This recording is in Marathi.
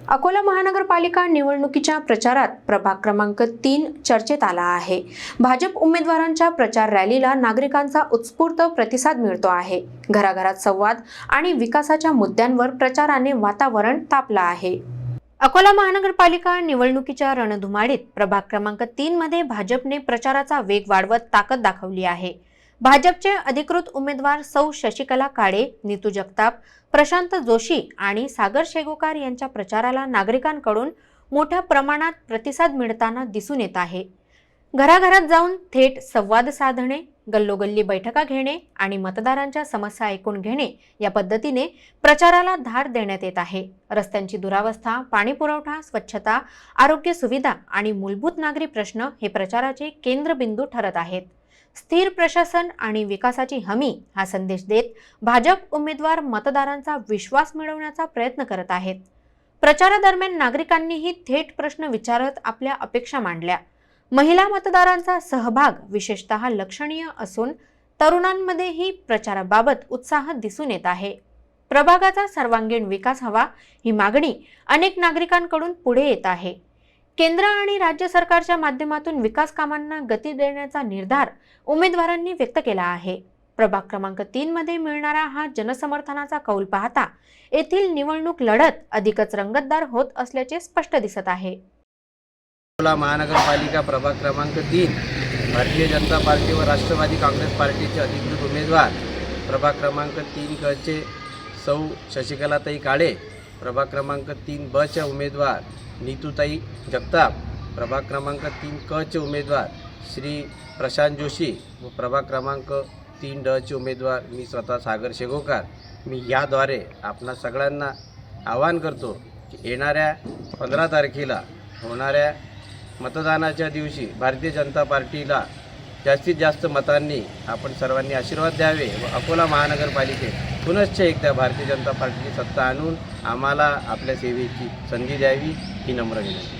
अकोला महानगरपालिका निवडणुकीच्या प्रचारात प्रभाग क्रमांक 3 चर्चेत आला आहे। भाजप उमेदवारांच्या प्रचार रॅलीला नागरिकांचा उत्स्फूर्त प्रतिसाद मिळतो आहे। घराघरात संवाद आणि विकासाच्या मुद्द्यांवर प्रचाराने वातावरण तापलं आहे। अकोला महानगरपालिका निवडणुकीच्या रणधुमाळीत प्रभाग क्रमांक 3 मध्ये भाजपने प्रचाराचा वेग वाढवत ताकद दाखवली आहे। भाजपचे अधिकृत उमेदवार सौ शशिकला काळे, नीतू जगताप, प्रशांत जोशी आणि सागर शेगोकार यांच्या प्रचाराला नागरिकांकडून मोठ्या प्रमाणात प्रतिसाद मिळताना दिसून येत आहे। घराघरात जाऊन थेट संवाद साधणे, गल्लोगल्ली बैठका घेणे आणि मतदारांच्या समस्या ऐकून घेणे या पद्धतीने प्रचाराला धार देण्यात येत आहे। रस्त्यांची दुरावस्था, पाणी पुरवठा, स्वच्छता, आरोग्य सुविधा आणि मूलभूत नागरी प्रश्न हे प्रचाराचे केंद्रबिंदू ठरत आहेत। स्थिर प्रशासन आणि विकासाची हमी हा संदेश देत भाजप उमेदवार मतदारांचा विश्वास मिळवण्याचा प्रयत्न करत आहेत। प्रचारादरम्यान नागरिकांनीही थेट प्रश्न विचारत आपल्या अपेक्षा मांडल्या। महिला मतदारांचा सहभाग विशेषतः लक्षणीय असून तरुणांमध्येही प्रचाराबाबत उत्साह दिसून येत आहे। प्रभागाचा सर्वांगीण विकास हवा ही मागणी अनेक नागरिकांकडून पुढे येत आहे। केंद्र आणि राज्य सरकारच्या माध्यमातून विकास कामांना गती देण्याचा निर्धार उमेदवारांनी व्यक्त केला आहे। प्रभाग क्रमांक 3 मध्ये मिळणारा हा जनसमर्थनाचा कौल पाहता येथील निवडणूक लढत अधिकच रंगतदार होत असल्याचे स्पष्ट दिसत आहे। अकोला महानगरपालिका प्रभाग क्रमांक 3 भारतीय जनता पार्टी व राष्ट्रवादी काँग्रेस पार्टीचे अधिकृत उमेदवार प्रभाग क्रमांक 3 क चे सौ शशिकलाताई काळे, प्रभाग क्रमांक 3 ब चे उमेदवार नीतूताई जगताप, प्रभाग क्रमांक 3 क चे उमेदवार श्री प्रशांत जोशी व प्रभाग क्रमांक 3 ड चे उमेदवार मी स्वतः सागर शेगोकार, मी याद्वारे आपणा सगळ्यांना आवाहन करतो की येणाऱ्या 15 तारखेला होणाऱ्या मतदानाच्या दिवशी भारतीय जनता पार्टीला जास्तीत जास्त मतांनी आपण सर्वांनी आशीर्वाद द्यावे व अकोला महानगरपालिकेत पुनश्च एकदा भारतीय जनता पार्टीची सत्ता आणून आम्हाला आपल्या सेवेची संधी द्यावी ही नम्र विनंती।